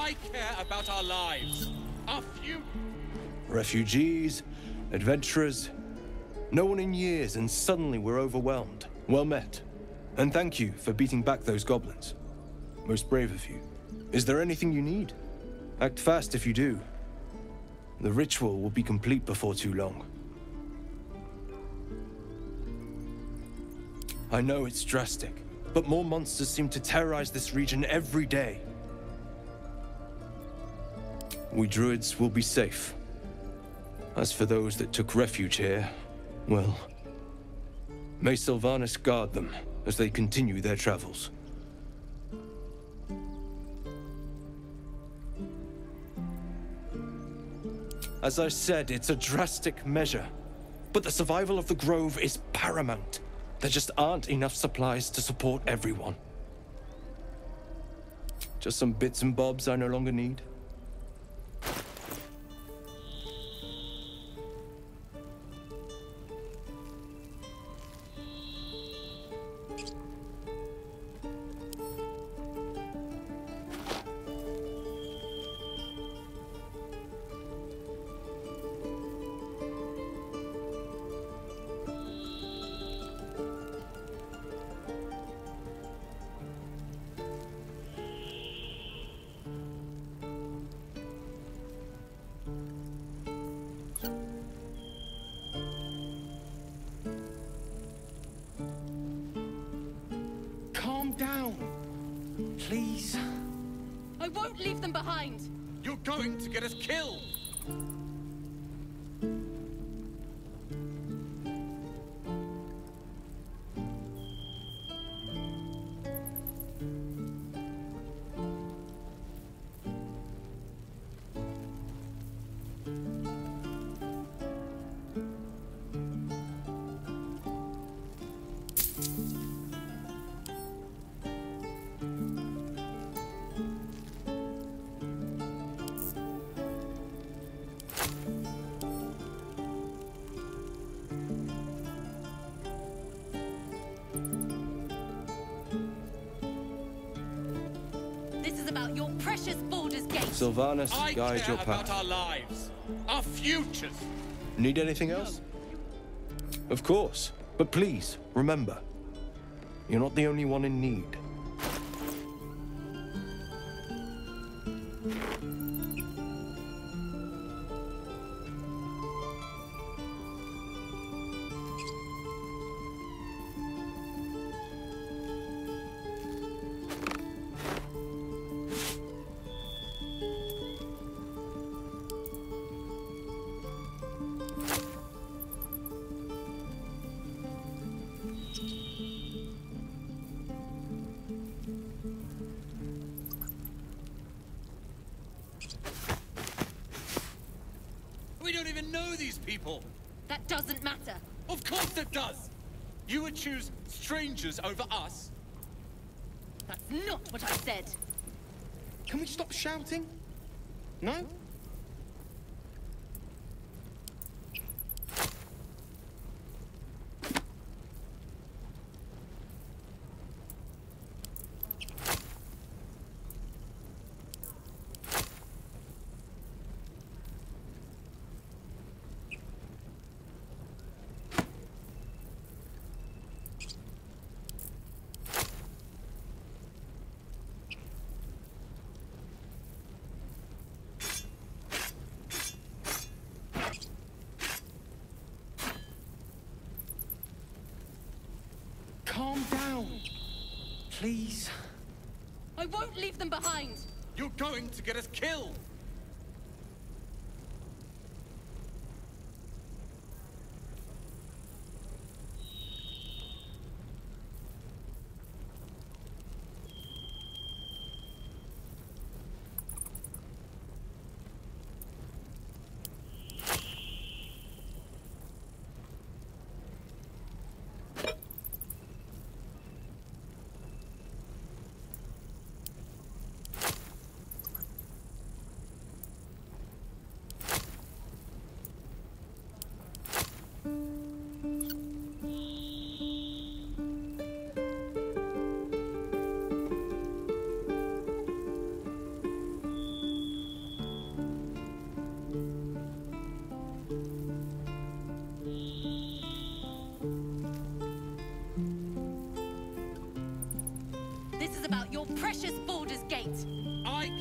I care about our lives. Our future. Refugees, adventurers, no one in years, and suddenly we're overwhelmed. Well met. And thank you for beating back those goblins. Most brave of you. Is there anything you need? Act fast if you do. The ritual will be complete before too long. I know it's drastic, but more monsters seem to terrorize this region every day. We druids will be safe. As for those that took refuge here, well, may Sylvanas guard them as they continue their travels. As I said, it's a drastic measure, but the survival of the Grove is paramount. There just aren't enough supplies to support everyone. Just some bits and bobs I no longer need. Please. I won't leave them behind. You're going to get us killed. Your precious Baldur's Gate. Sylvanas, guide your path. About our lives, our futures. Need anything else? Of course, but please, remember, you're not the only one in need. We don't even know these people. That doesn't matter. Of course it does. You would choose strangers over us. That's not what I said. Can we stop shouting? No? Calm down, please. I won't leave them behind. You're going to get us killed.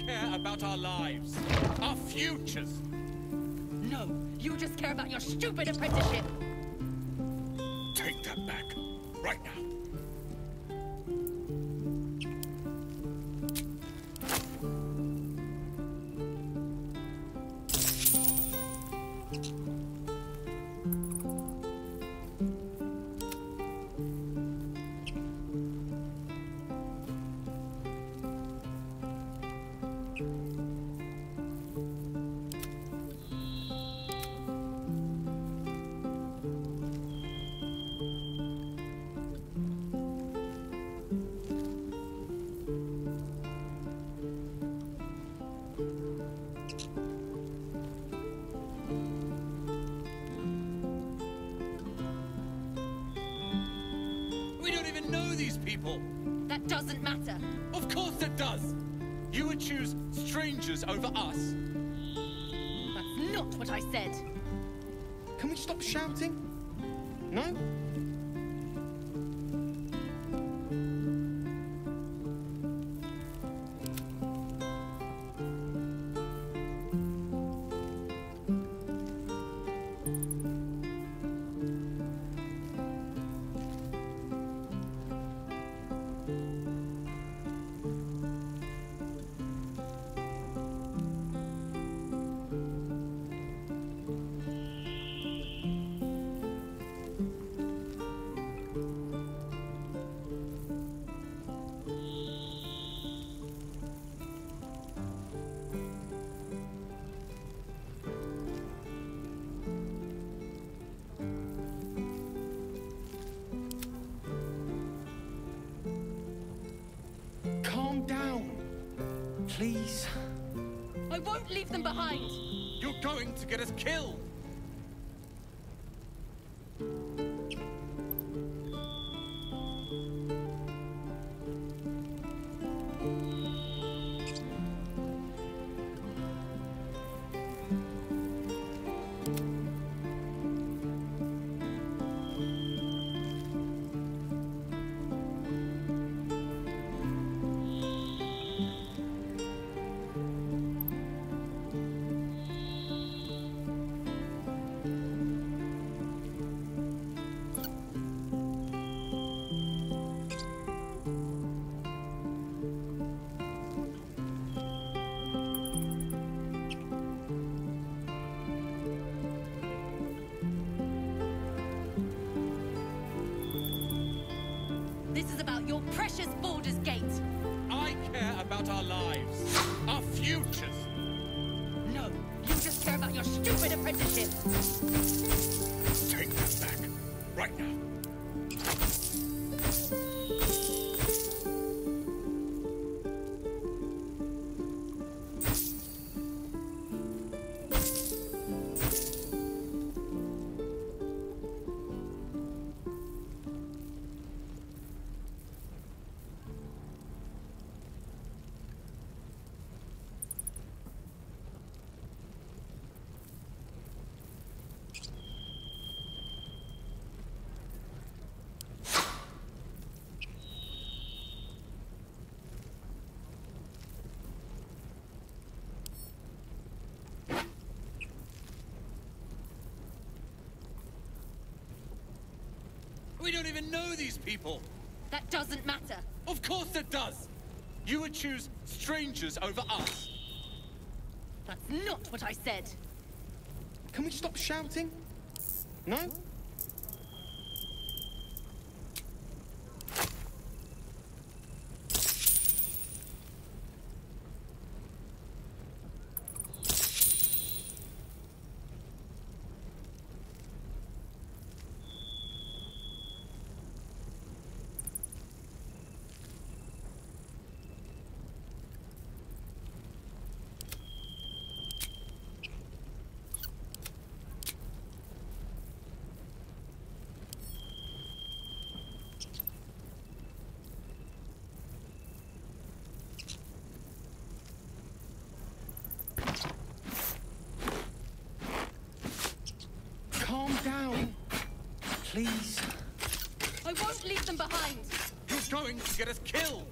care about our lives, our futures. No, you just care about your stupid apprenticeship. Take that back, right now. People. That doesn't matter. Of course it does! You would choose strangers over us? That's not what I said. Can we stop shouting? No? Please. I won't leave them behind. You're going to get us killed. This is about your precious Baldur's Gate. I care about our lives, our futures. No, you just care about your stupid apprenticeship. Take that back, right now. We don't even know these people. That doesn't matter. Of course it does. You would choose strangers over us. That's not what I said. Can we stop shouting? No? Calm down, please. I won't leave them behind. You're going to get us killed.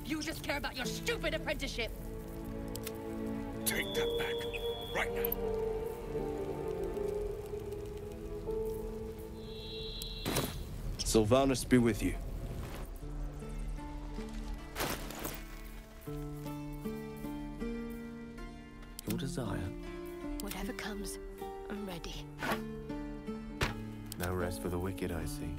You just care about your stupid apprenticeship. Take that back. Right now. Sylvanus be with you. Your desire. Whatever comes, I'm ready. No rest for the wicked, I see.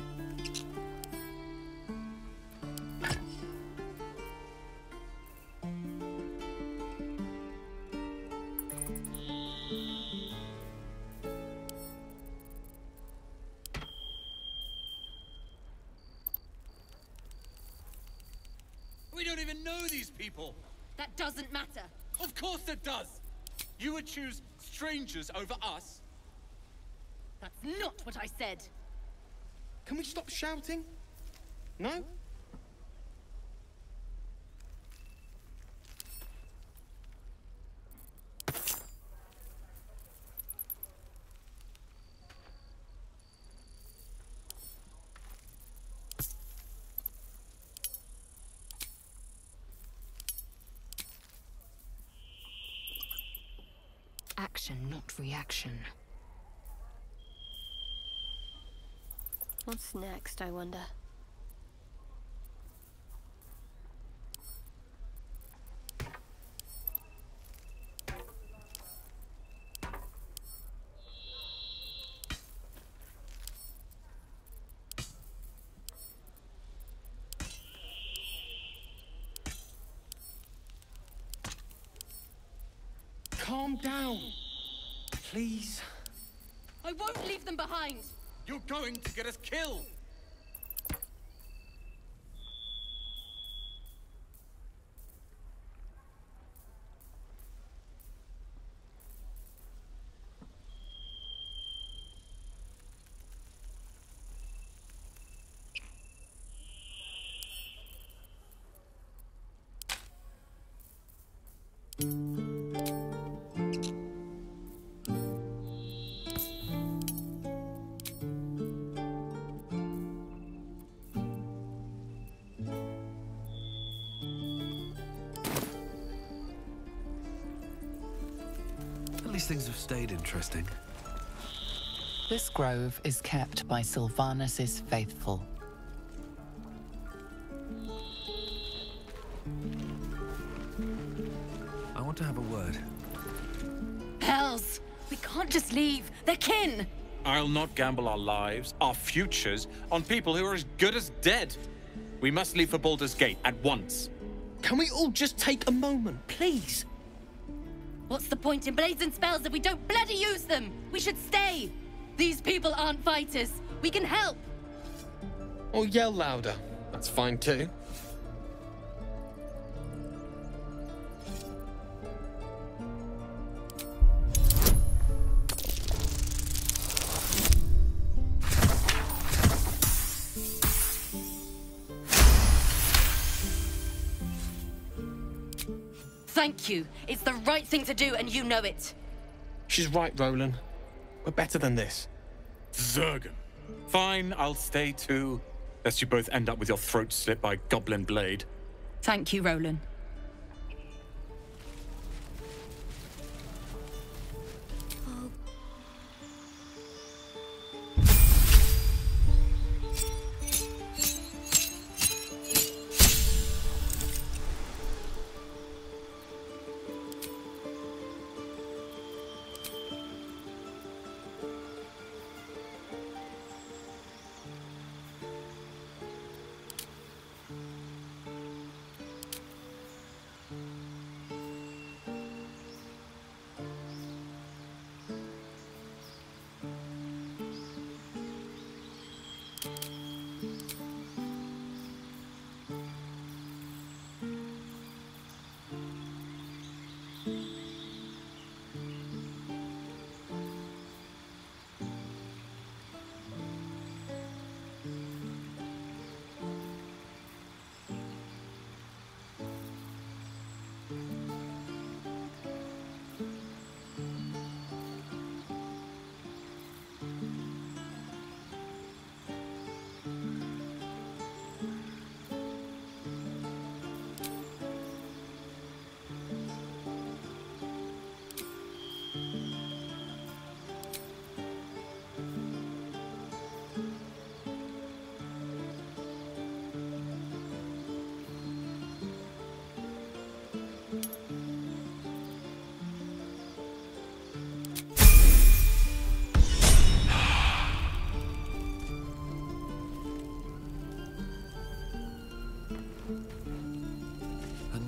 We don't even know these people. That doesn't matter. Of course it does. You would choose strangers over us? That's not what I said. Can we stop shouting? No? Action, not reaction. What's next, I wonder? Calm down. Please. I won't leave them behind. You're going to get us killed. At least things have stayed interesting. This grove is kept by Sylvanus's faithful. I want to have a word. Hells! We can't just leave. They're kin! I'll not gamble our lives, our futures, on people who are as good as dead. We must leave for Baldur's Gate at once. Can we all just take a moment, please? What's the point in blades and spells if we don't bloody use them? We should stay! These people aren't fighters. We can help! Or yell louder. That's fine too. Thank you. It's the right thing to do, and you know it. She's right, Roland. We're better than this. Zergan. Fine, I'll stay too. Lest you both end up with your throat slit by Goblin Blade. Thank you, Roland.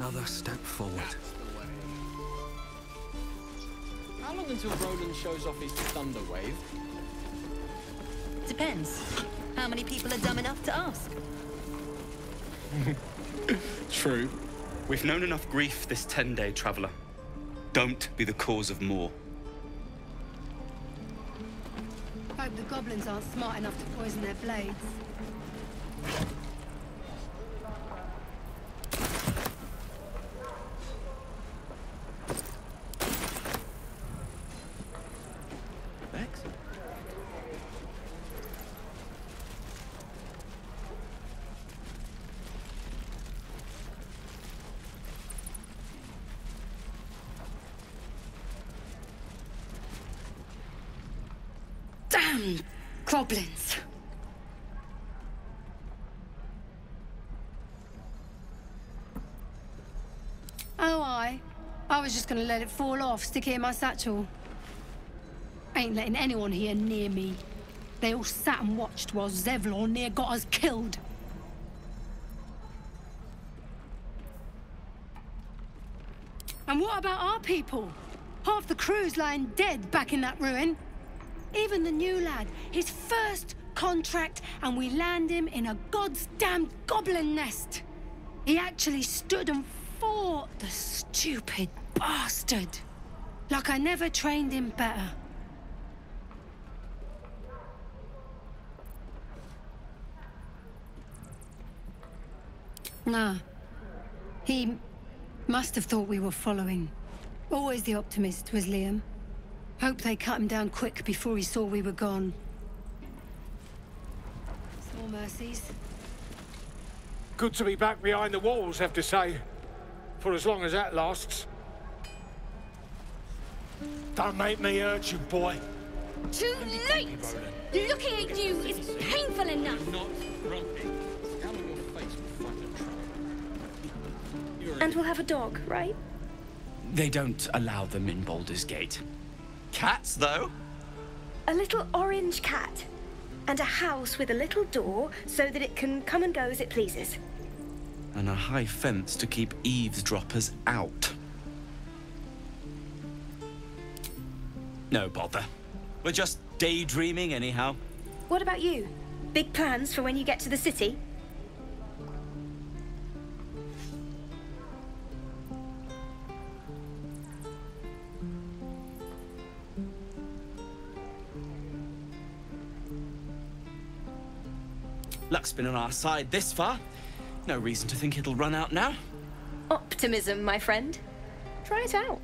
another step forward. How long until Roland shows off his thunder wave? Depends. How many people are dumb enough to ask? True. We've known enough grief this 10-day traveller. Don't be the cause of more. Hope the goblins aren't smart enough to poison their blades. Max? Damn goblins! Oh, I was just gonna let it fall off, stick it in my satchel. Ain't letting anyone here near me. They all sat and watched while Zevlor near got us killed. And what about our people? Half the crew's lying dead back in that ruin. Even the new lad, his first contract, and we land him in a god's damned goblin nest. He actually stood and fought, the stupid bastard. Like I never trained him better. Nah. He must have thought we were following. Always the optimist was Liam. Hope they cut him down quick before he saw we were gone. Small mercies. Good to be back behind the walls, have to say. For as long as that lasts. Don't make me hurt you, boy. Too late! Looking at you is painful enough. And we'll have a dog, right? They don't allow them in Baldur's Gate. Cats, though? A little orange cat. And a house with a little door so that it can come and go as it pleases. And a high fence to keep eavesdroppers out. No bother. We're just daydreaming anyhow. What about you? Big plans for when you get to the city? Luck's been on our side this far. No reason to think it'll run out now. Optimism, my friend. Try it out.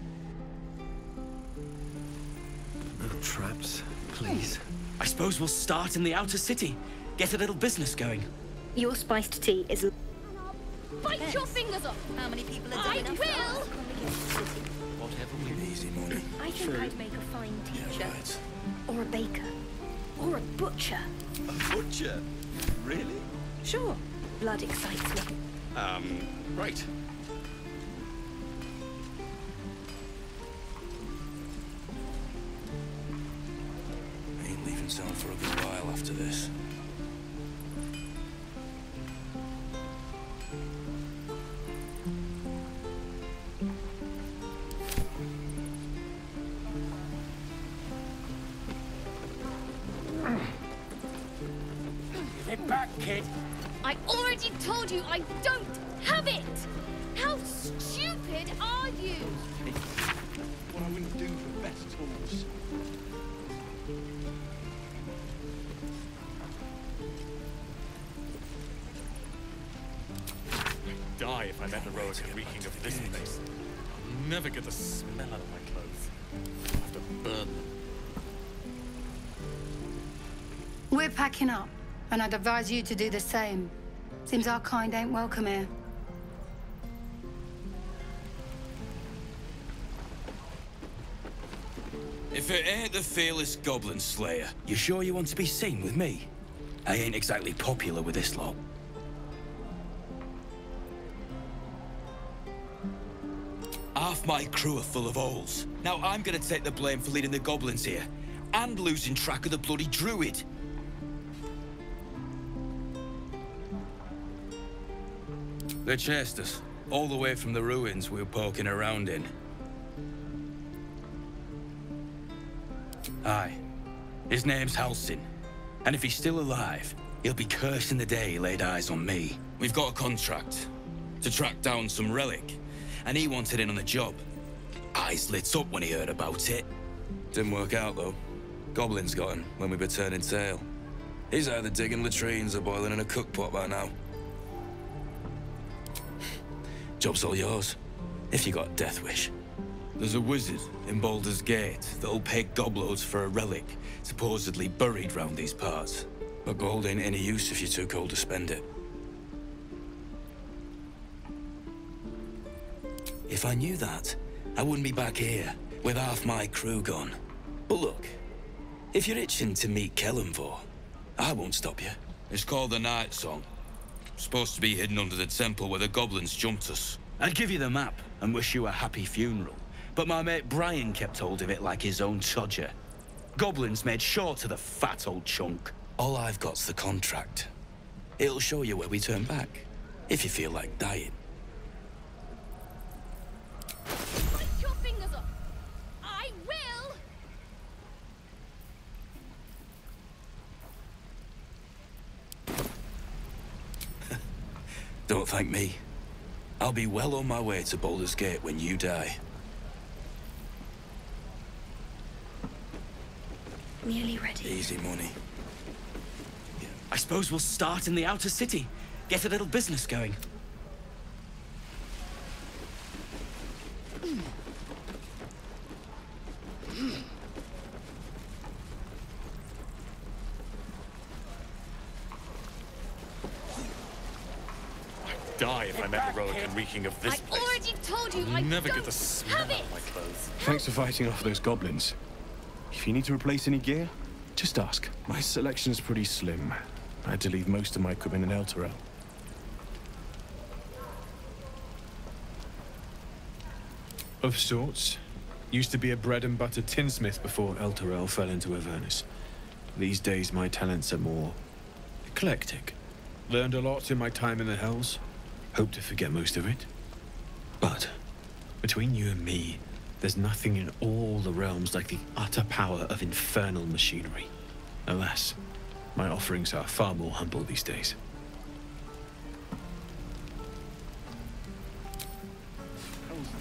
No traps, please. I suppose we'll start in the outer city. Get a little business going. Your spiced tea is... Bite your fingers off! How many people are dumb enough to ask? Whatever we need. Easy money. I think I'd make a fine teacher. Or a baker. Or a butcher. A butcher? Really? Sure. Blood excites me. Right. Ain't leaving town for a good while after this. Get back, kid. I already told you I don't have it! How stupid are you? What I wouldn't do for better tools. I'd die if I met the Roic reeking of this place. I'll never get the smell out of my clothes. I'll have to burn them. We're packing up, and I'd advise you to do the same. Seems our kind ain't welcome here. If it ain't the fearless Goblin Slayer, you sure you want to be seen with me? I ain't exactly popular with this lot. Half my crew are full of holes. Now I'm gonna take the blame for leading the goblins here, and losing track of the bloody druid. They chased us. all the way from the ruins we were poking around in. Aye. His name's Halsin. And if he's still alive, he'll be cursing the day he laid eyes on me. We've got a contract to track down some relic, and he wanted in on the job. Eyes lit up when he heard about it. Didn't work out, though. Goblins got him when we were turning tail. He's either digging latrines or boiling in a cookpot by now. Job's all yours, if you got a death wish. There's a wizard in Baldur's Gate that'll pay gobloads for a relic supposedly buried round these parts. But gold ain't any use if you're too cold to spend it. If I knew that, I wouldn't be back here with half my crew gone. But look, if you're itching to meet Kellenvor, I won't stop you. It's called the Night Song. Supposed to be hidden under the temple where the goblins jumped us. I'd give you the map and wish you a happy funeral, but my mate Brian kept hold of it like his own todger. Goblins made sure to the fat old chunk. All I've got's the contract. It'll show you where we turn back, if you feel like dying. Bite your fingers off! I will! Don't thank me. I'll be well on my way to Baldur's Gate when you die. Nearly ready. Easy money. I suppose we'll start in the outer city. Get a little business going. Die if I met the relic and reeking of this I place. already told you I'll I never don't get the smell have out it! of my clothes. Thanks for fighting off those goblins. If you need to replace any gear, just ask. My selection's pretty slim. I had to leave most of my equipment in Elturel. Of sorts. Used to be a bread and butter tinsmith before Elturel fell into Avernus. These days my talents are more eclectic. Learned a lot in my time in the Hells. Hope to forget most of it. But between you and me, there's nothing in all the realms like the utter power of infernal machinery. Alas, my offerings are far more humble these days.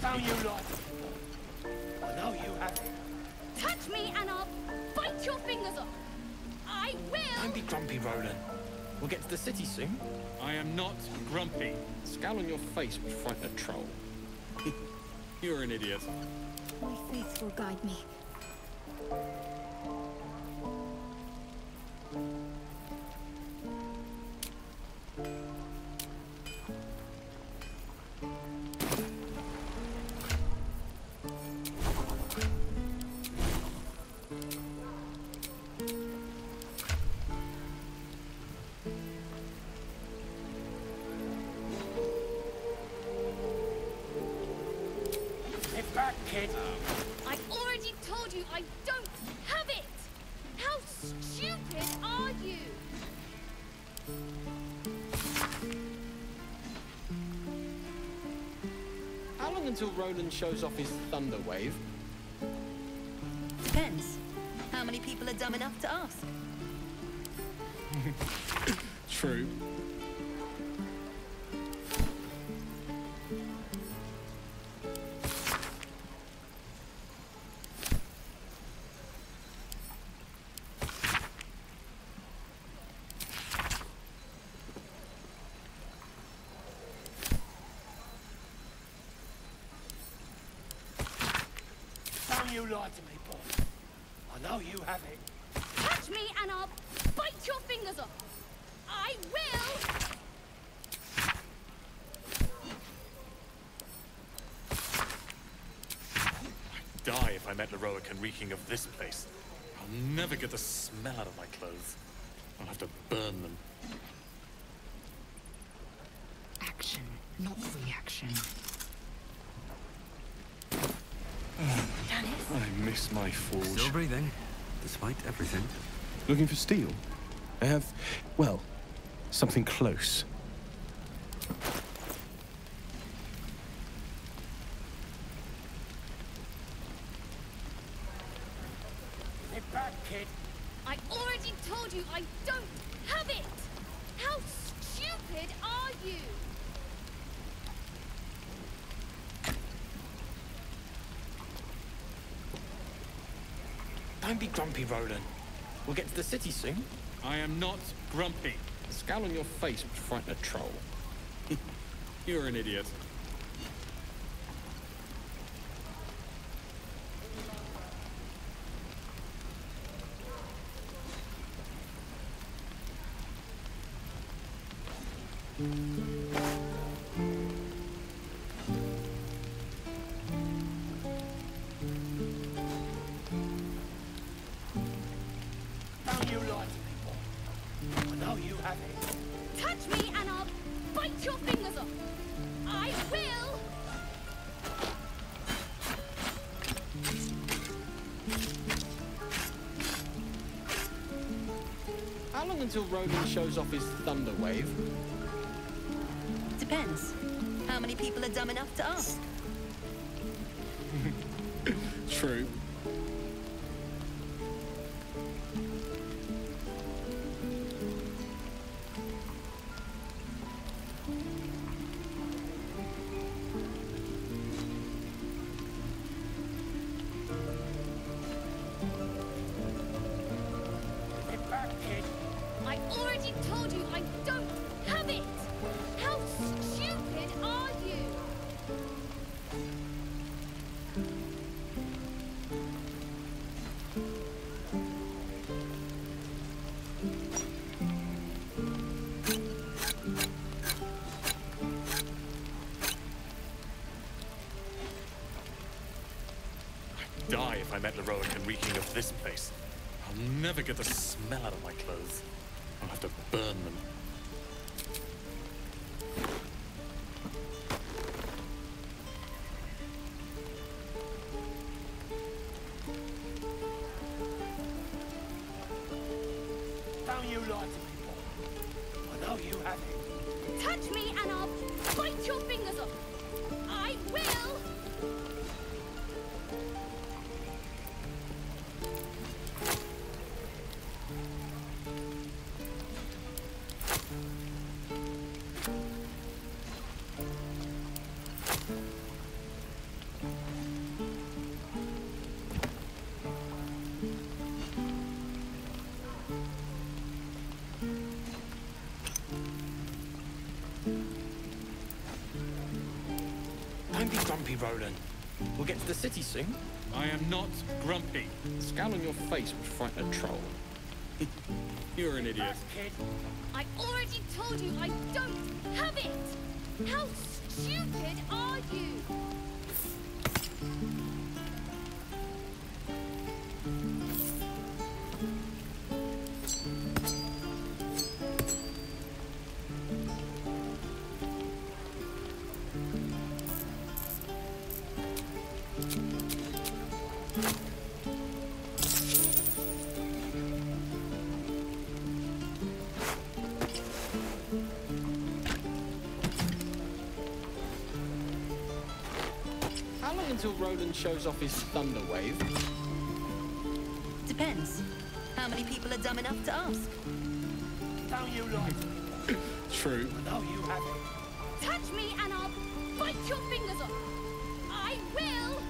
Down you lot! I know you have it. Touch me and I'll bite your fingers off! I will! Don't be grumpy, Roland. We'll get to the city soon. I am not grumpy. Scowl on your face would frighten a troll. You're an idiot. My faith will guide me. Get back, kid. I already told you I don't have it! How stupid are you? How long until Roland shows off his thunder wave? Depends. How many people are dumb enough to ask? True. Don't you lie to me, boy. I know you have it. Touch me and I'll bite your fingers off! I will! I'd die if I met Leroic and reeking of this place. I'll never get the smell out of my clothes. I'll have to burn them. Action, not reaction. I miss my forge. Still breathing, despite everything. Looking for steel? I have, well, something close. kid. I already told you I don't have it! How stupid are you? Don't be grumpy, Roland. We'll get to the city soon. I am not grumpy. The scowl on your face would frighten a troll. You're an idiot. Don't you lie to people. I know you have it. Touch me and I'll bite your fingers off. I will! How long until Roland shows off his thunder wave? Depends. How many people are dumb enough to ask? True. Get back, kid. I already told you I don't have it! How stupid are you? I'd die if I met Leroic and reeking of this place. I'll never get the smell out of my clothes. I'll have to burn them. Don't you lie to people. I know you have it. Touch me and I'll bite your fingers off. I will! Don't be grumpy, Roland. We'll get to the city soon. I am not grumpy. The scowl on your face would frighten a troll. You're an idiot. Kid. I already told you I don't have it! How stupid are you? How long until Roland shows off his thunder wave? Depends. How many people are dumb enough to ask? Don't you lie to people. True. I know you have it. Touch me and I'll bite your fingers off. I will!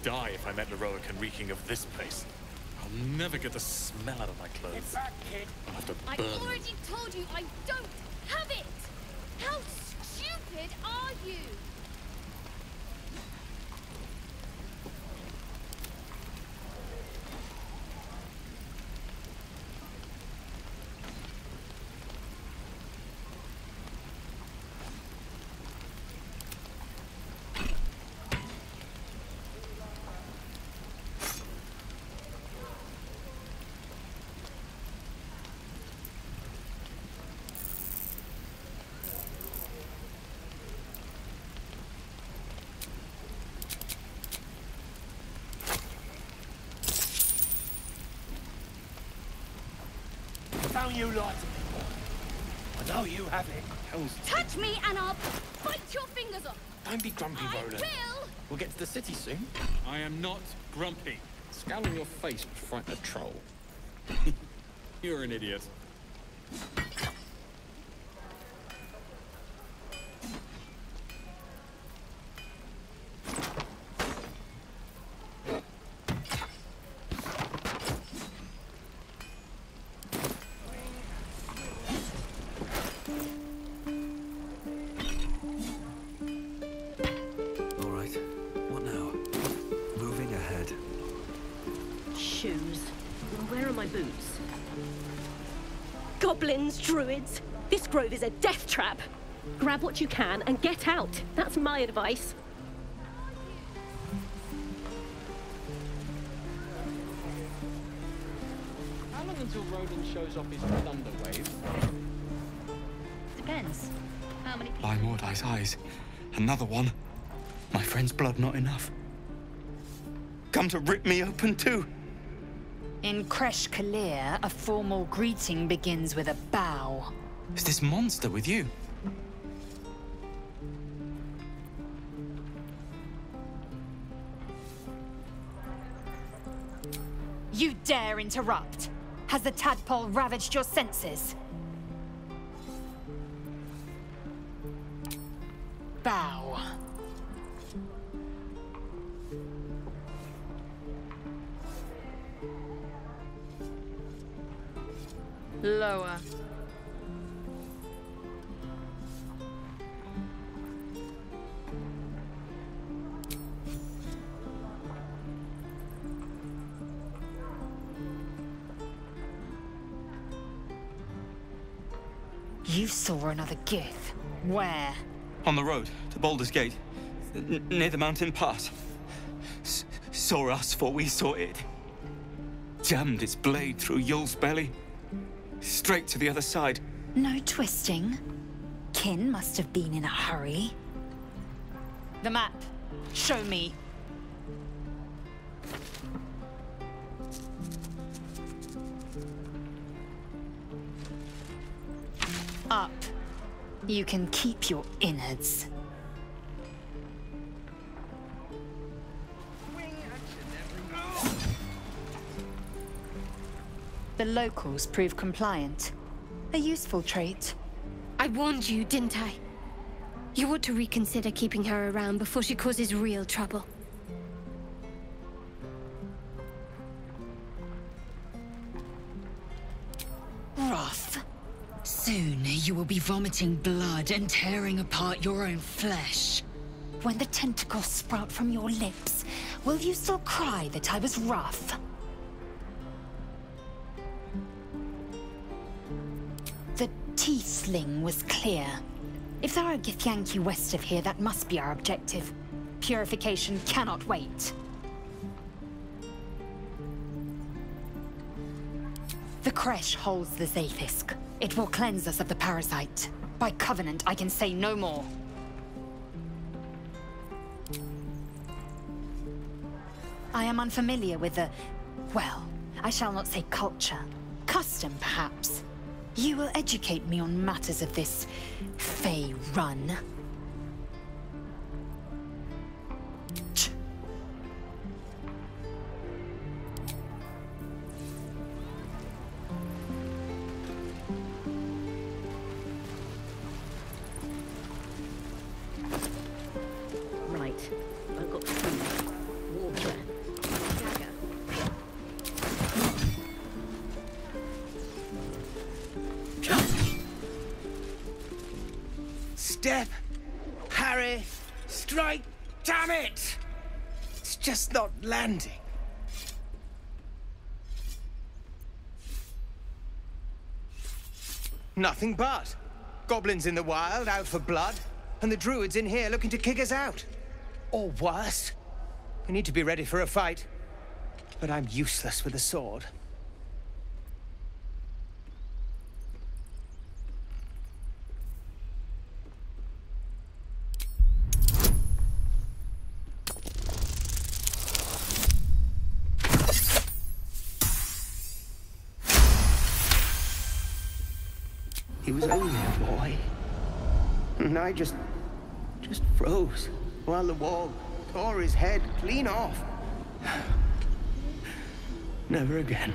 Die if I met Leroic and reeking of this place. I'll never get the smell out of my clothes. Get back, kid. I'll have to I burn them. already told you I don't have it! How stupid are you? Don't you lie to me. I know you have it. Touch me and I'll bite your fingers off. Don't be grumpy, Roland. Will. We'll get to the city soon. I am not grumpy. Scowl on your face would frighten a troll. You're an idiot. Where are my boots? Goblins, druids. This grove is a death trap. Grab what you can and get out. That's my advice. How long until Roland shows off his thunder wave? Depends. How many people? By Mordai's eyes. Another one. My friend's blood not enough. Come to rip me open too. In Kresh Kalir, a formal greeting begins with a bow. Is this monster with you? You dare interrupt? Has the tadpole ravaged your senses? Bow. Lower. You saw another gith. Where? On the road to Baldur's Gate, near the mountain pass. Saw us, for we saw it. Jammed its blade through Yul's belly. Straight to the other side. No twisting. Kin must have been in a hurry. The map. Show me. Up. You can keep your innards. The locals prove compliant. A useful trait. I warned you, didn't I? You ought to reconsider keeping her around before she causes real trouble. Rough. Soon you will be vomiting blood and tearing apart your own flesh. When the tentacles sprout from your lips, will you still cry that I was rough? The Tiefling was clear. If there are Githyanki west of here, that must be our objective. Purification cannot wait. The Kresh holds the Zaithisk. It will cleanse us of the parasite. By covenant, I can say no more. I am unfamiliar with the... well, I shall not say culture. Custom, perhaps. You will educate me on matters of this Fey run. Right. I've got food, water, dagger. Step, Harry, strike, damn it! It's just not landing. Nothing but. Goblins in the wild, out for blood, and the druids in here looking to kick us out. Or worse. We need to be ready for a fight. But I'm useless with a sword. He was only a boy. And I just froze while the wall tore his head clean off. Never again.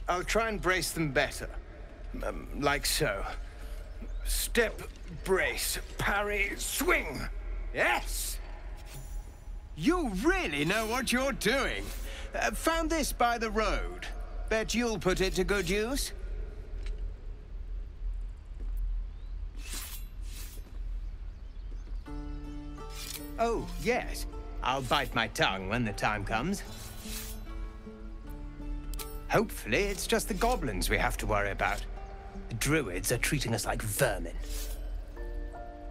I'll try and brace them better. Like so. Step, brace, parry, swing. Yes! You really know what you're doing. Found this by the road. Bet you'll put it to good use. Oh, yes. I'll bite my tongue when the time comes. Hopefully, it's just the goblins we have to worry about. The druids are treating us like vermin.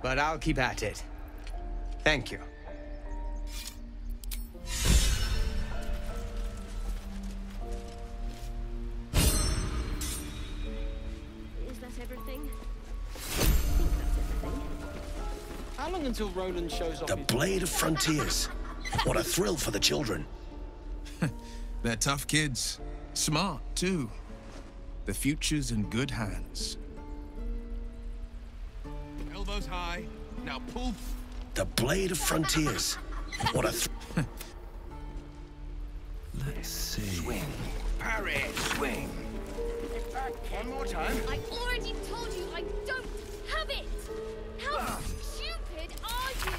But I'll keep at it. Thank you. Is that everything? I think that's everything. How long until Roland shows off? The Blade of Frontiers. What a thrill for the children. They're tough kids. Smart, too. The future's in good hands. Elbows high. Now pull. The Blade of Frontiers. What a Let's see. Swing. Parry. Swing. Back one more time. I already told you I don't have it! How stupid are you?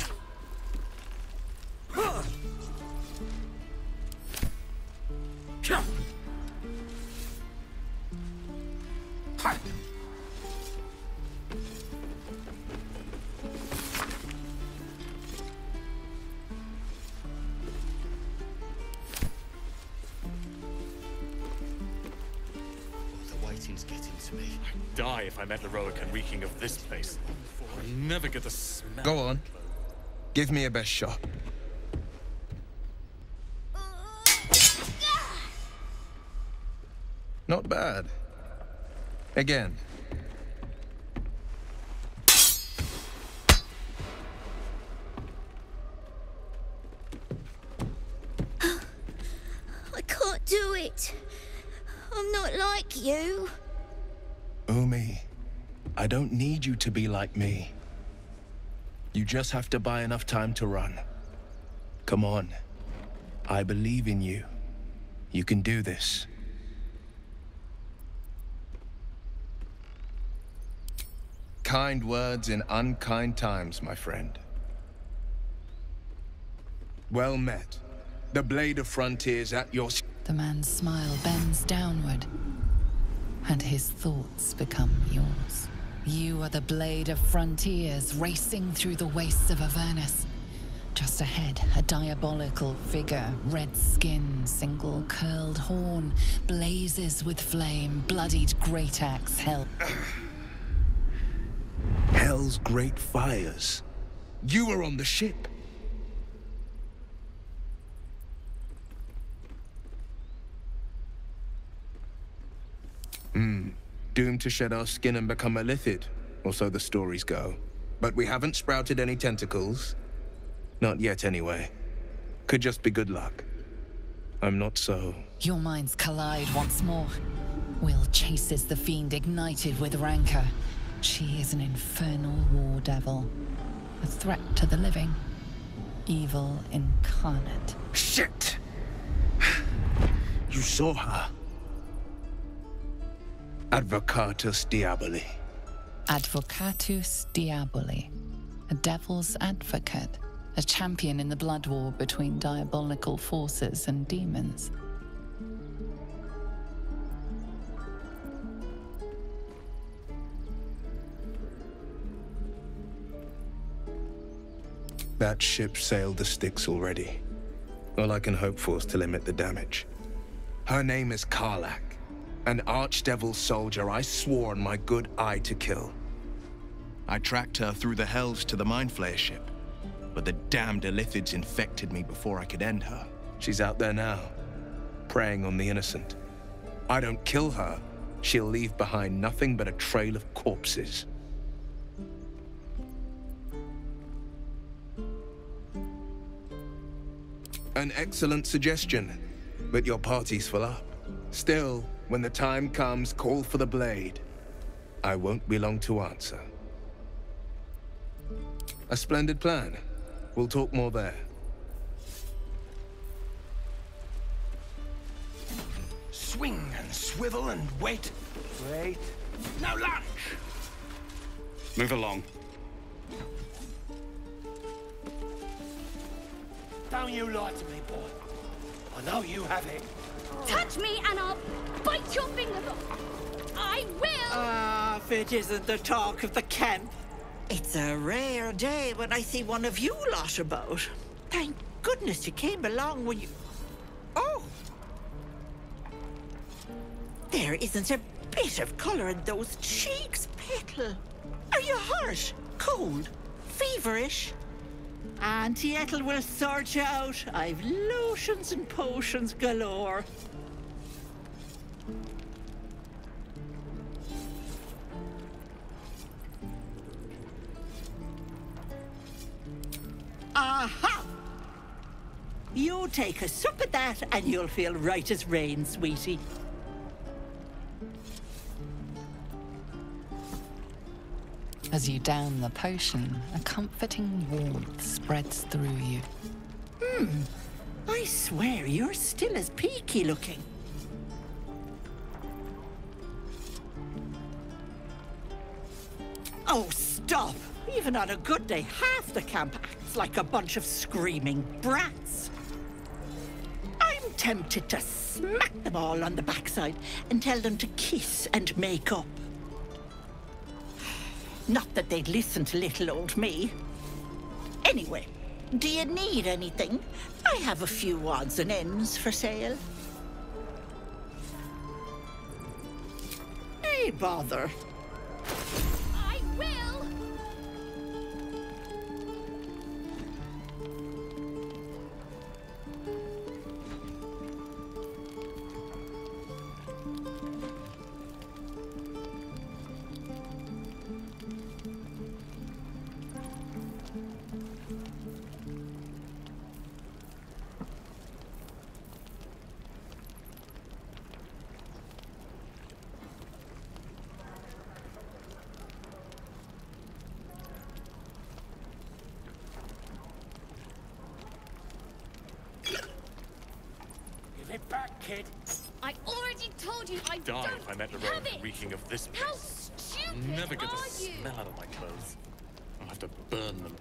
Waiting's getting to me. I'd die if I met heroic and reeking of this place. I never get the smell. Go on. Give me a best shot. Not bad. Again. I can't do it. I'm not like you. Umi, I don't need you to be like me. You just have to buy enough time to run. Come on. I believe in you. You can do this. Kind words in unkind times, my friend. Well met. The Blade of Frontiers at your... The man's smile bends downward, and his thoughts become yours. You are the Blade of Frontiers, racing through the wastes of Avernus. Just ahead, a diabolical figure, red skin, single curled horn, blazes with flame, bloodied great axe held. Hell's great fires. You were on the ship. Doomed to shed our skin and become a lithid, or so the stories go. But we haven't sprouted any tentacles. Not yet, anyway. Could just be good luck. I'm not so... Your minds collide once more. Will chases the fiend ignited with rancor. She is an infernal war devil. A threat to the living. Evil incarnate. Shit! You saw her. Advocatus Diaboli. Advocatus Diaboli. A devil's advocate. A champion in the blood war between diabolical forces and demons. That ship sailed the Styx already. All I can hope for is to limit the damage. Her name is Karlach, an archdevil soldier I swore on my good eye to kill. I tracked her through the hells to the Mind Flayer ship, but the damned Illithids infected me before I could end her. She's out there now, preying on the innocent. I don't kill her, she'll leave behind nothing but a trail of corpses. An excellent suggestion, but your party's full up. Still, when the time comes, call for the blade. I won't be long to answer. A splendid plan. We'll talk more there. Swing and swivel and wait. Wait. Now lunge! Move along. Don't you lie to me, boy. I know you have it. Touch me and I'll bite your fingers off. I will! Ah, if it isn't the talk of the camp. It's a rare day when I see one of you lot about. Thank goodness you came along when you... Oh! There isn't a bit of colour in those cheeks, Petal. Are you hurt? Cold? Feverish? Auntie Ethel will sort you out. I've lotions and potions galore. Aha! You take a sup at that and you'll feel right as rain, sweetie. As you down the potion, a comforting warmth spreads through you. I swear you're still as peaky looking. Oh, stop! Even on a good day, half the camp acts like a bunch of screaming brats. I'm tempted to smack them all on the backside and tell them to kiss and make up. Not that they'd listen to little old me. Anyway, do you need anything? I have a few odds and ends for sale. Hey, bother. I will! Give it back, kid. I already told you I Die don't if I met a have road it. reeking of this How place. stupid Never get the are you? smell out of my clothes. I'll have to burn them.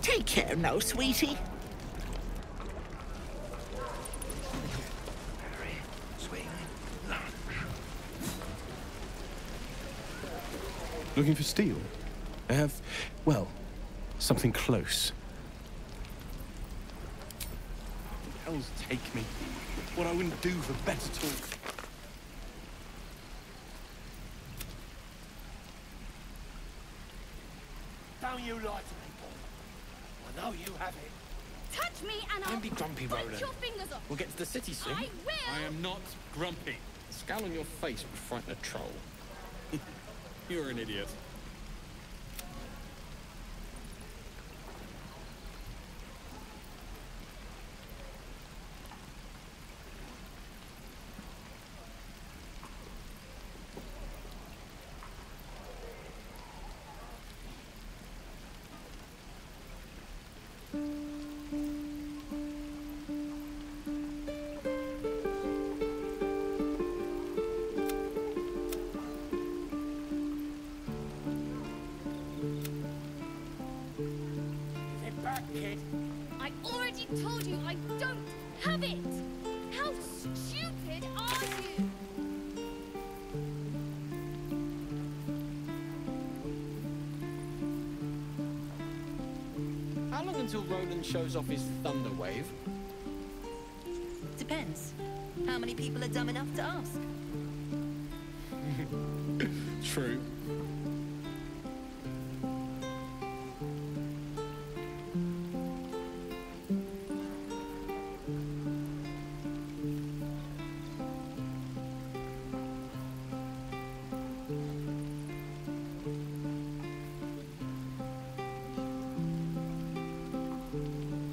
Take care now, sweetie. Swing, lunge. Looking for steel? I have, well, something close. Hell's take me. What I wouldn't do for better talk. Don't you lie to me, boy. I know you have it. Touch me and I'll Don't be grumpy, bite Roland. your fingers off. We'll get to the city soon. I will! I am not grumpy. The scowl on your face would frighten a troll. You're an idiot. I already told you I don't have it! How stupid are you? How long until Roland shows off his thunder wave? To depends. How many people are dumb enough to ask? True.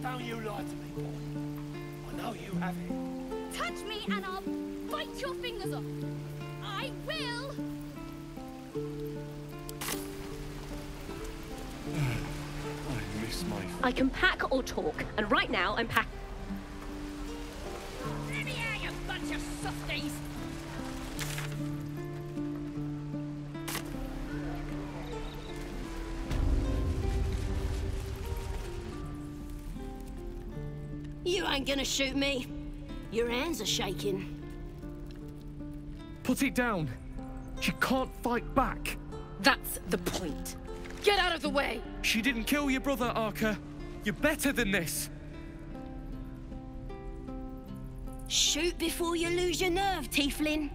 Don't you lie to me, boy. I know you have it. Touch me and I'll bite your fingers off. I will. I miss my... I can pack or talk, and right now I'm packing. Let me out, you bunch of softies. You ain't gonna shoot me. Your hands are shaking. Put it down. She can't fight back. That's the point. Get out of the way! She didn't kill your brother, Arca. You're better than this. Shoot before you lose your nerve, Tiefling.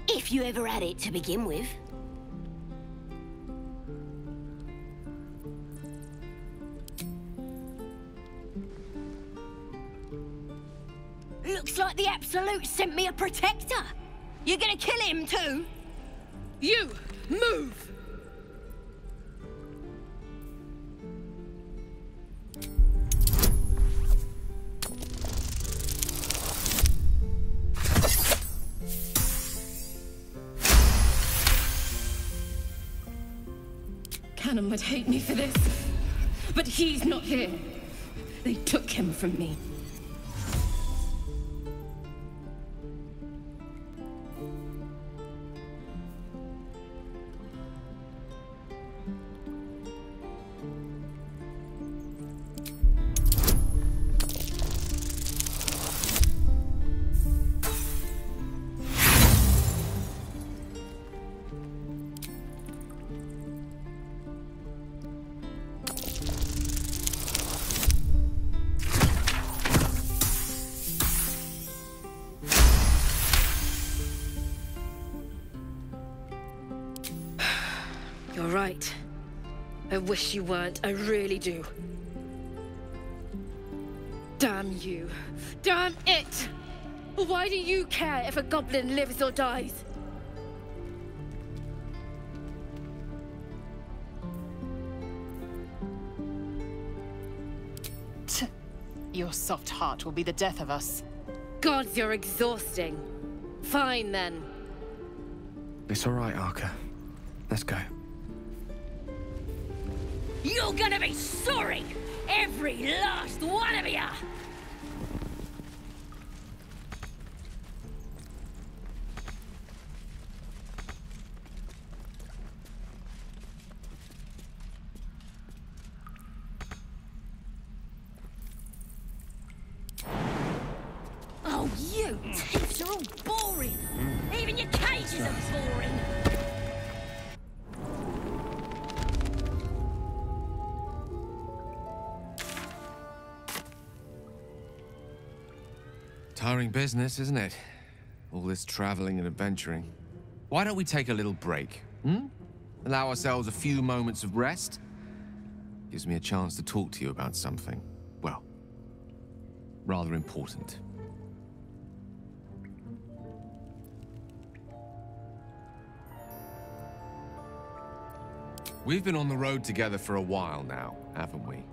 If you ever had it to begin with. Looks like the Absolute sent me a protector. You're gonna kill him too? You, move! Cannon would hate me for this, but he's not here. They took him from me. You're right. I wish you weren't, I really do. Damn you. Damn it! Why do you care if a goblin lives or dies? Your soft heart will be the death of us. Gods, you're exhausting. Fine, then. It's all right, Arca. Let's go. You're gonna be sorry! Every last one of ya! Oh, you tips are all boring! Even your cages are boring! Tiring business, isn't it? All this traveling and adventuring. Why don't we take a little break, hmm? Allow ourselves a few moments of rest? Gives me a chance to talk to you about something, well, rather important. We've been on the road together for a while now, haven't we?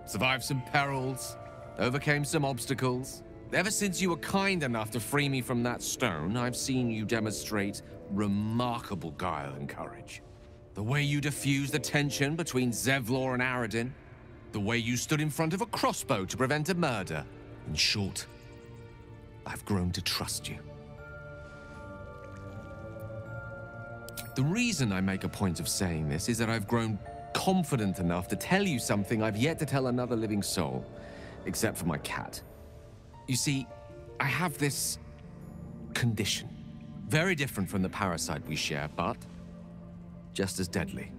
Survived some perils, overcame some obstacles. Ever since you were kind enough to free me from that stone, I've seen you demonstrate remarkable guile and courage. The way you diffused the tension between Zevlor and Aradin. The way you stood in front of a crossbow to prevent a murder. In short, I've grown to trust you. The reason I make a point of saying this is that I've grown confident enough to tell you something I've yet to tell another living soul, except for my cat. You see, I have this condition. Very different from the parasite we share, but just as deadly.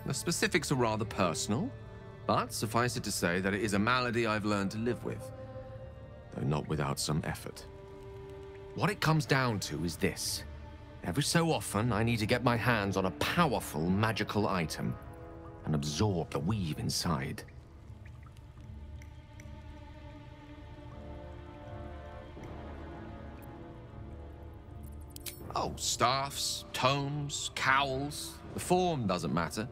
The specifics are rather personal, But suffice it to say that it is a malady I've learned to live with, though not without some effort. What it comes down to is this. Every so often, I need to get my hands on a powerful magical item and absorb the weave inside. Oh, staffs, tomes, cowls. The form doesn't matter,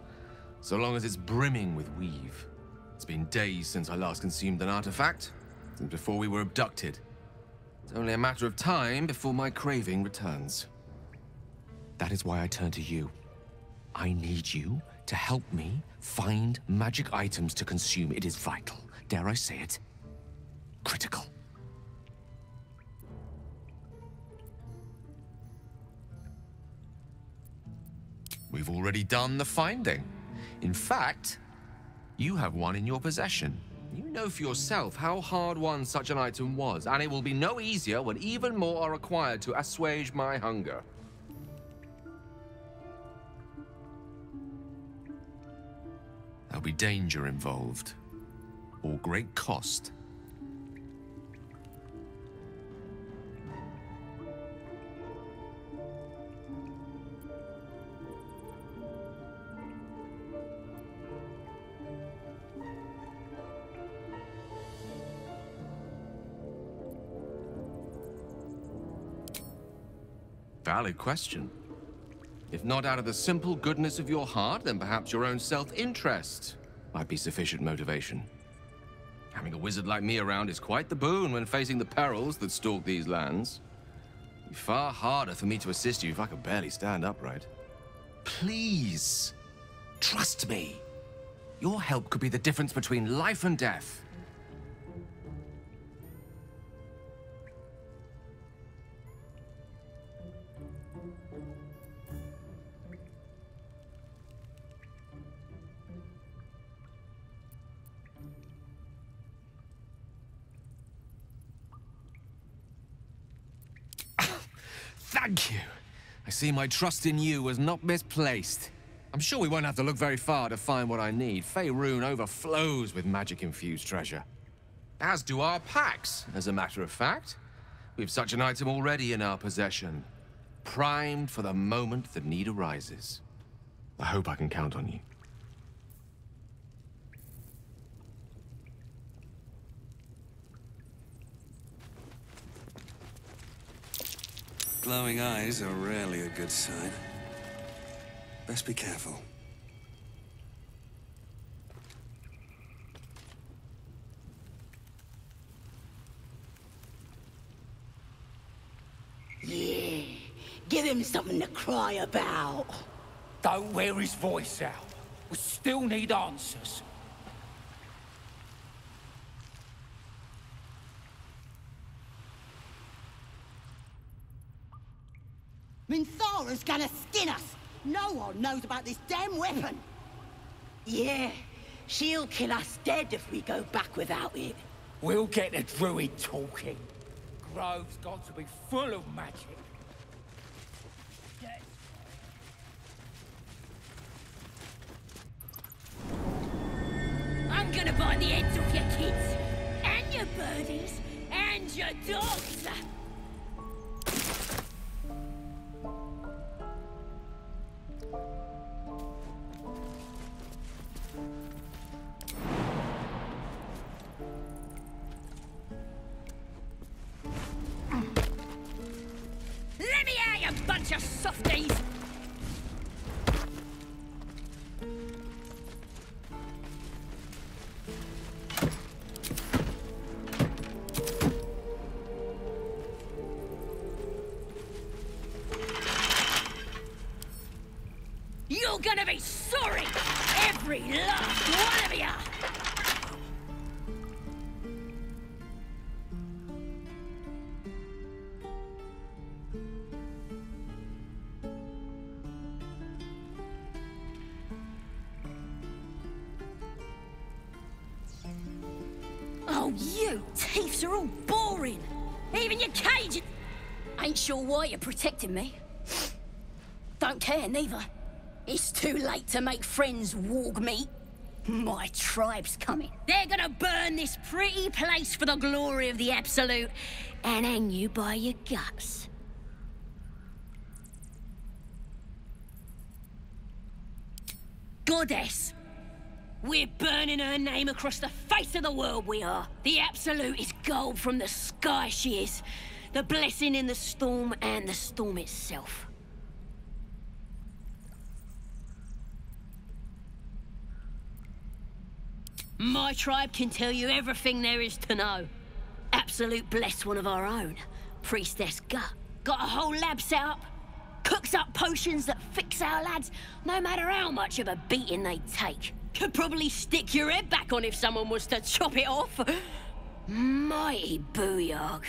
so long as it's brimming with weave. It's been days since I last consumed an artifact, since before we were abducted. It's only a matter of time before my craving returns. That is why I turn to you. I need you to help me find magic items to consume. It is vital. Dare I say it? Critical. We've already done the finding. In fact, you have one in your possession. You know for yourself how hard-won such an item was, and it will be no easier when even more are required to assuage my hunger. There'll be danger involved, or great cost. Valid question. If not out of the simple goodness of your heart, then perhaps your own self-interest might be sufficient motivation. Having a wizard like me around is quite the boon when facing the perils that stalk these lands. It'd be far harder for me to assist you if I could barely stand upright. Please, trust me. Your help could be the difference between life and death. Thank you. I see my trust in you was not misplaced. I'm sure we won't have to look very far to find what I need. Faerun overflows with magic-infused treasure. As do our packs, as a matter of fact. We've such an item already in our possession. Primed for the moment the need arises. I hope I can count on you. Glowing eyes are rarely a good sign. Best be careful. Yeah, give him something to cry about. Don't wear his voice out. We still need answers. Minthara's gonna skin us. No one knows about this damn weapon. Yeah, she'll kill us dead if we go back without it. We'll get the druid talking. Grove's got to be full of magic. I'm gonna buy the heads off your kids, and your birdies, and your dogs. Let me out, you bunch of softies! You're gonna be sorry! Every last one of you! Oh, you thieves are all boring! Even your cage! Ain't sure why you're protecting me. Don't care, neither. It's too late to make friends, warg meat. My tribe's coming. They're gonna burn this pretty place for the glory of the Absolute and hang you by your guts. Goddess. We're burning her name across the face of the world, we are. The Absolute is gold from the sky, she is. The blessing in the storm and the storm itself. My tribe can tell you everything there is to know. Absolute bless one of our own. Priestess Gut. Got a whole lab set up. Cooks up potions that fix our lads, no matter how much of a beating they take. Could probably stick your head back on if someone was to chop it off. Mighty booyog.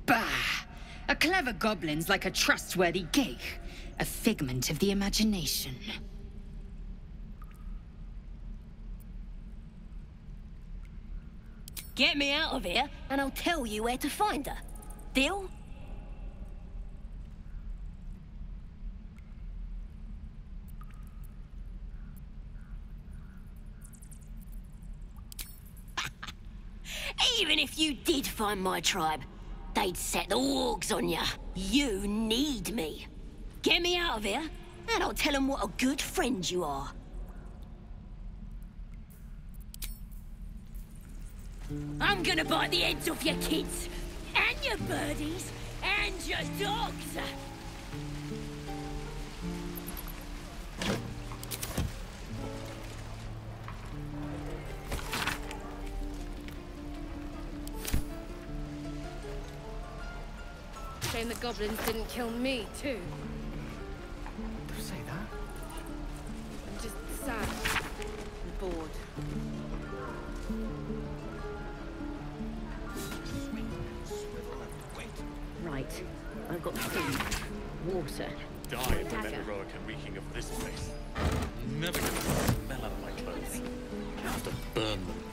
Bah! A clever goblin's like a trustworthy gig. A figment of the imagination. Get me out of here, and I'll tell you where to find her. Deal? Even if you did find my tribe, they'd set the wargs on ya. You need me. Get me out of here, and I'll tell them what a good friend you are. I'm gonna bite the heads off your kids, and your birdies, and your dogs. Shame the goblins didn't kill me, too. Don't say that. I'm just sad and bored. Right. I've got food, water. Die if the men heroic and reeking of this place. Never get the smell out of my clothes. I have to burn them.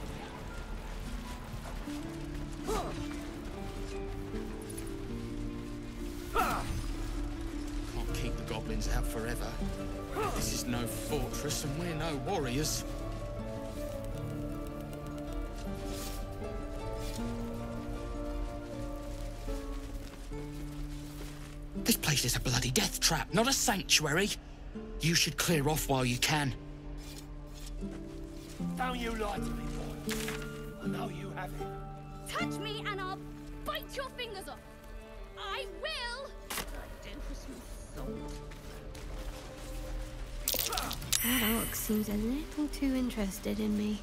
Can't keep the goblins out forever. This is no fortress and we're no warriors. This place is a bloody death trap, not a sanctuary. You should clear off while you can. Don't you lie to me, boy. I know you have it. Touch me and I'll bite your fingers off. I will. That orc seems a little too interested in me.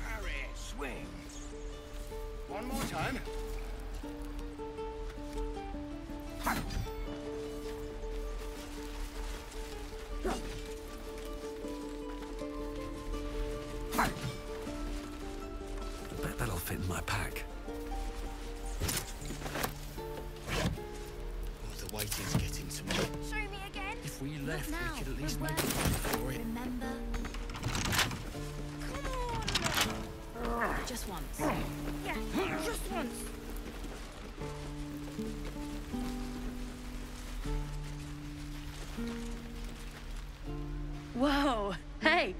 Parry, swing. One more time. I bet that'll fit in my pack. The waiting's getting to me. Show me again. If we left, Not now. we could at least We're make a run for it. Remember? Just once. Yeah, just once. Whoa! Hey!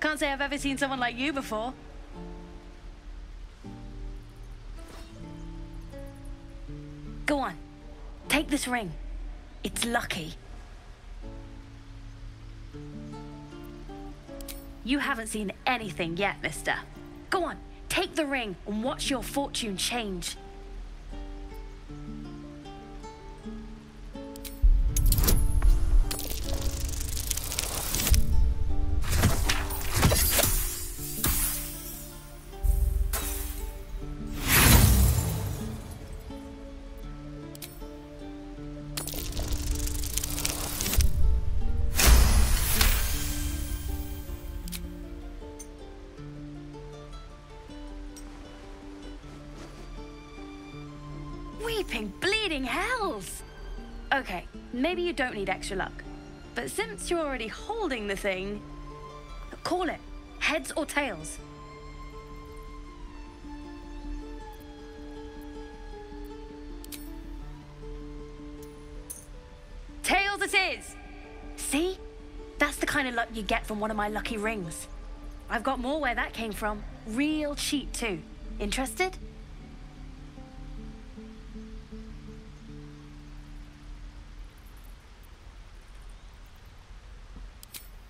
Can't say I've ever seen someone like you before. Go on. Take this ring. It's lucky. You haven't seen anything yet, mister. Go on. Take the ring and watch your fortune change. Weeping, bleeding hells! Okay, maybe you don't need extra luck. But since you're already holding the thing, call it. Heads or tails? Tails it is. See? That's the kind of luck you get from one of my lucky rings. I've got more where that came from. Real cheap, too. Interested?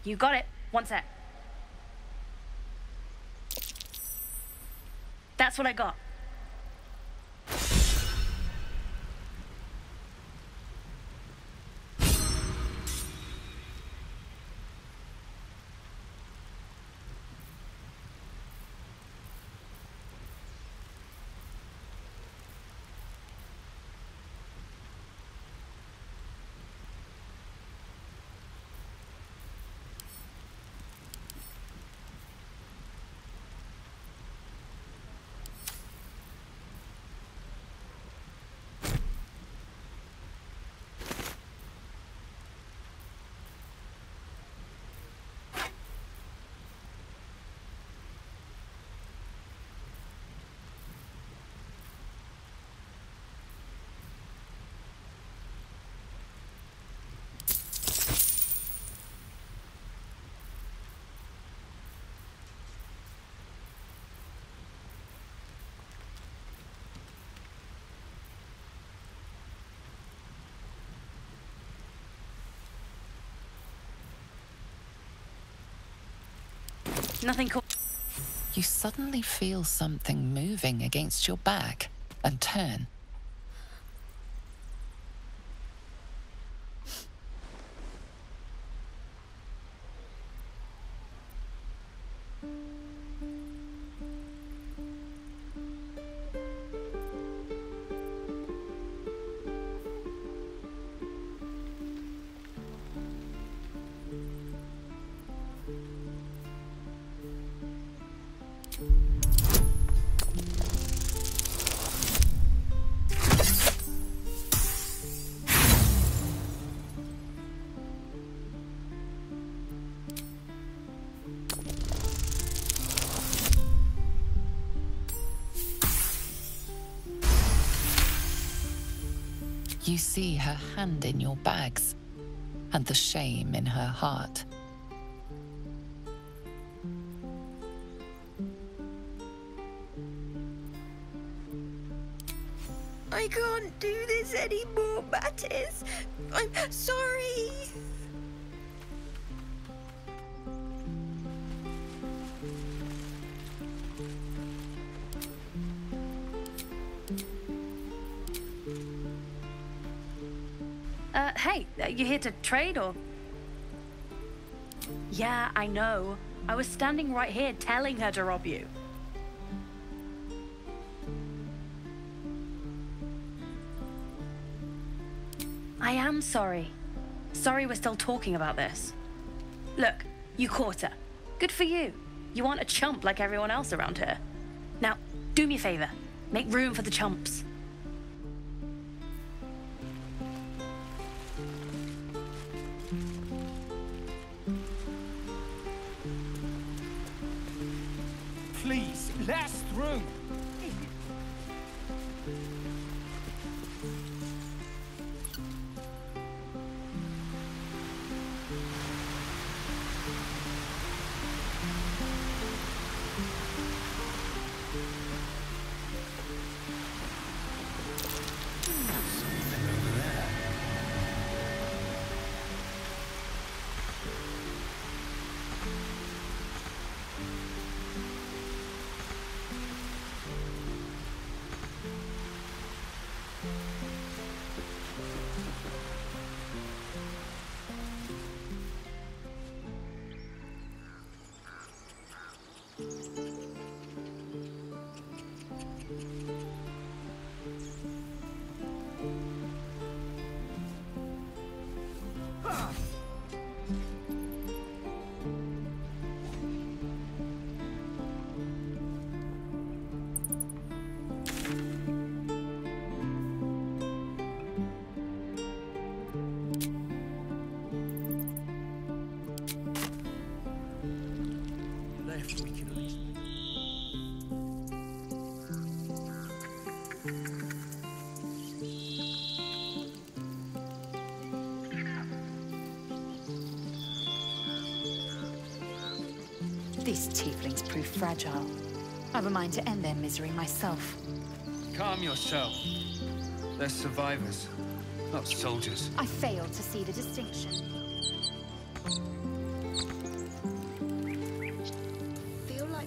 You got it. One sec. That's what I got. Nothing cool. You suddenly feel something moving against your back and turn. You see her hand in your bags and the shame in her heart. I can't do this anymore, Mattis. I'm sorry. Hey, you here to trade or? Yeah, I know. I was standing right here telling her to rob you. I am sorry. Sorry we're still talking about this. Look, you caught her. Good for you. You aren't a chump like everyone else around here. Now, do me a favor. Make room for the chumps. Please, last room. These tieflings prove fragile. I've a mind to end their misery myself. Calm yourself. They're survivors, not soldiers. I fail to see the distinction. Feel like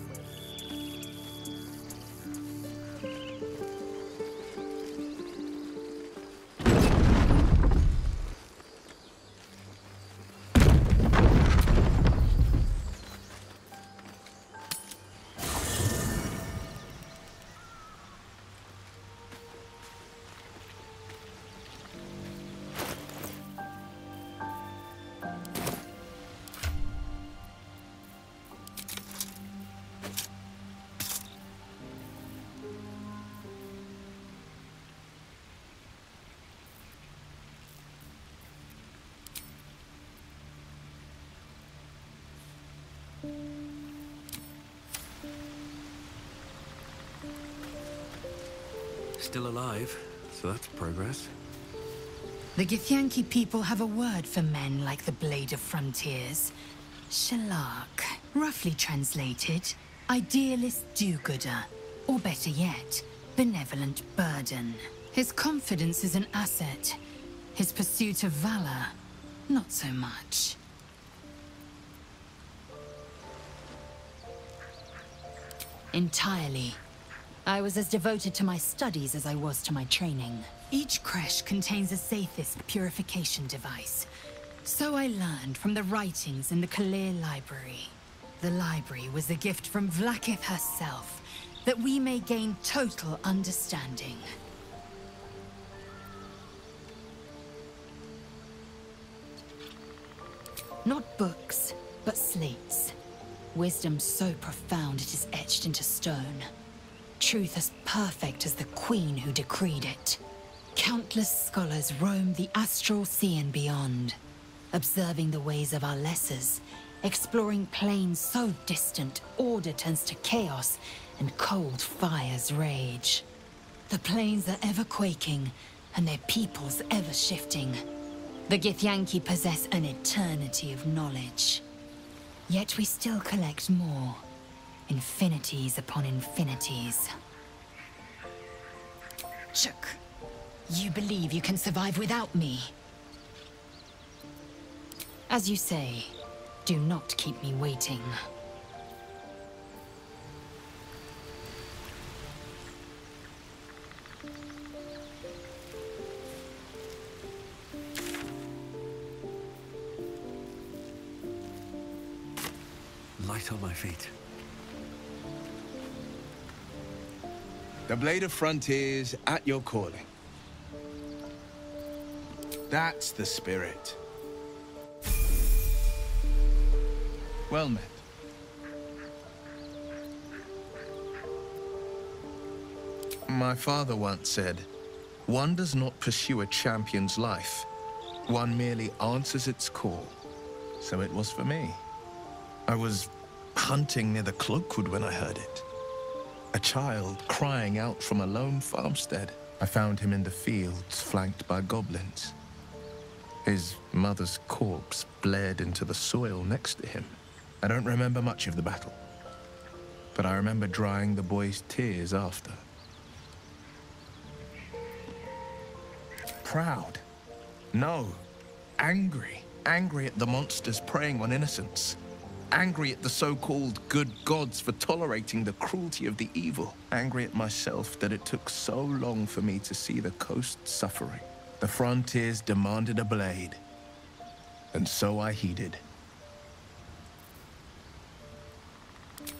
Still alive, so that's progress. The Githyanki people have a word for men like the Blade of Frontiers. Shalak. Roughly translated, idealist do-gooder. Or better yet, benevolent burden. His confidence is an asset. His pursuit of valor, not so much. Entirely. I was as devoted to my studies as I was to my training. Each creche contains a Zathist purification device. So I learned from the writings in the Kalir library. The library was a gift from Vlaakith herself, that we may gain total understanding. Not books, but slates. Wisdom so profound it is etched into stone. Truth as perfect as the queen who decreed it. Countless scholars roam the astral sea and beyond, observing the ways of our lessers, exploring planes so distant order turns to chaos and cold fires rage. The planes are ever quaking, and their peoples ever shifting. The Githyanki possess an eternity of knowledge. Yet we still collect more. Infinities upon infinities. Chuk, you believe you can survive without me? As you say, do not keep me waiting. Light on my feet. The Blade of Frontiers at your calling. That's the spirit. Well met. My father once said, one does not pursue a champion's life. One merely answers its call. So it was for me. I was hunting near the Cloakwood when I heard it. A child crying out from a lone farmstead. I found him in the fields, flanked by goblins. His mother's corpse bled into the soil next to him. I don't remember much of the battle, but I remember drying the boy's tears after. Proud? No. Angry. Angry at the monsters preying on innocents. Angry at the so-called good gods for tolerating the cruelty of the evil. Angry at myself that it took so long for me to see the coast suffering. The frontiers demanded a blade, and so I heeded.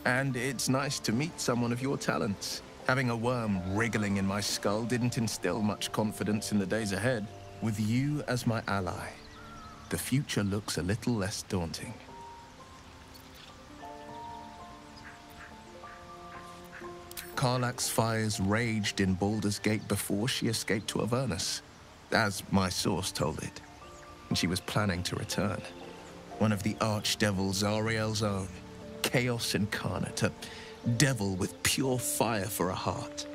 And it's nice to meet someone of your talents. Having a worm wriggling in my skull didn't instill much confidence in the days ahead. With you as my ally, the future looks a little less daunting. Karlach's fires raged in Baldur's Gate before she escaped to Avernus, as my source told it, and she was planning to return. One of the archdevils Zariel's own, chaos incarnate, a devil with pure fire for a heart.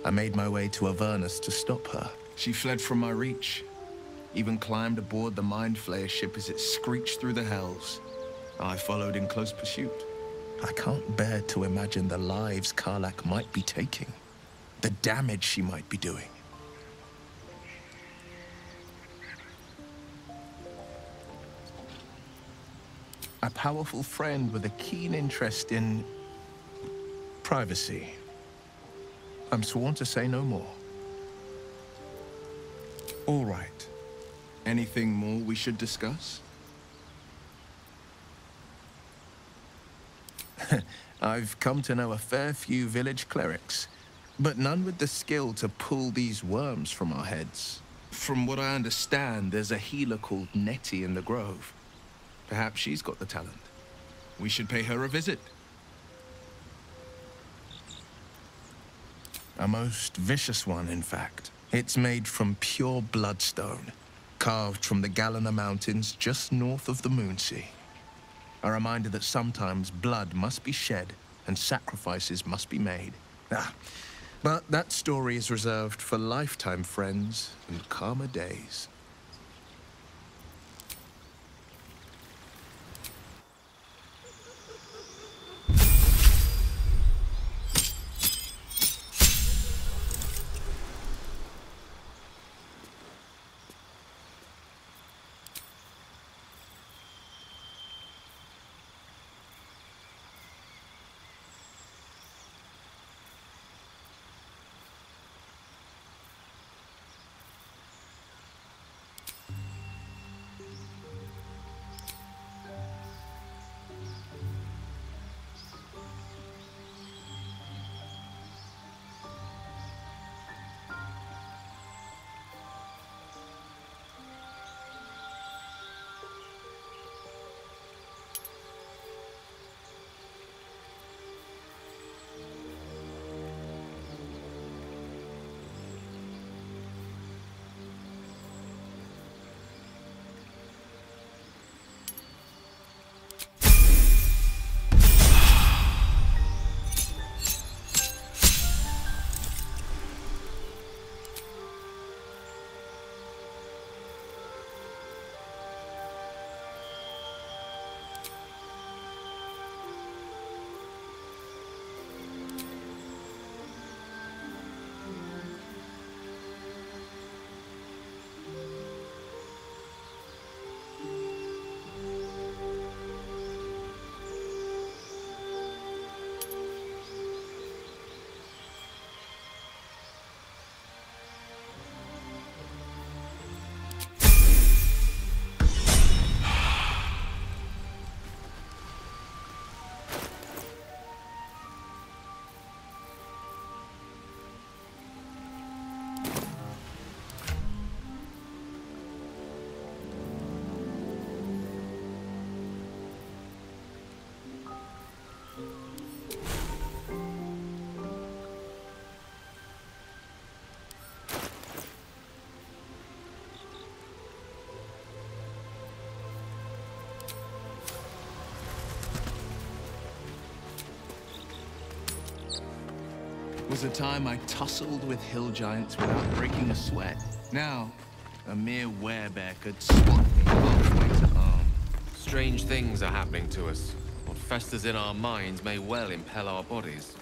I made my way to Avernus to stop her. She fled from my reach, even climbed aboard the Mind Flayer ship as it screeched through the hells. I followed in close pursuit. I can't bear to imagine the lives Karlach might be taking, the damage she might be doing. A powerful friend with a keen interest in privacy. I'm sworn to say no more. All right. Anything more we should discuss? I've come to know a fair few village clerics, but none with the skill to pull these worms from our heads. From what I understand, there's a healer called Nettie in the Grove. Perhaps she's got the talent. We should pay her a visit. A most vicious one, in fact. It's made from pure bloodstone, carved from the Galena Mountains just north of the Moonsea. A reminder that sometimes blood must be shed and sacrifices must be made. But that story is reserved for lifetime friends and calmer days. Was a time I tussled with hill giants without breaking a sweat. Now, a mere werebear could swat me halfway to arm. Strange things are happening to us. What festers in our minds may well impel our bodies.